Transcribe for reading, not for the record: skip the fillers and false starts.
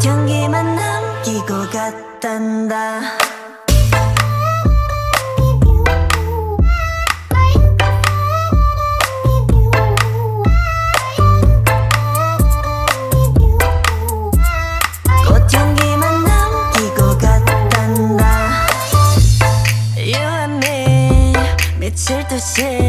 꽃향기만 남기고 갔단다. 꽃향기만 남기고 갔단다. You and me 미칠 듯이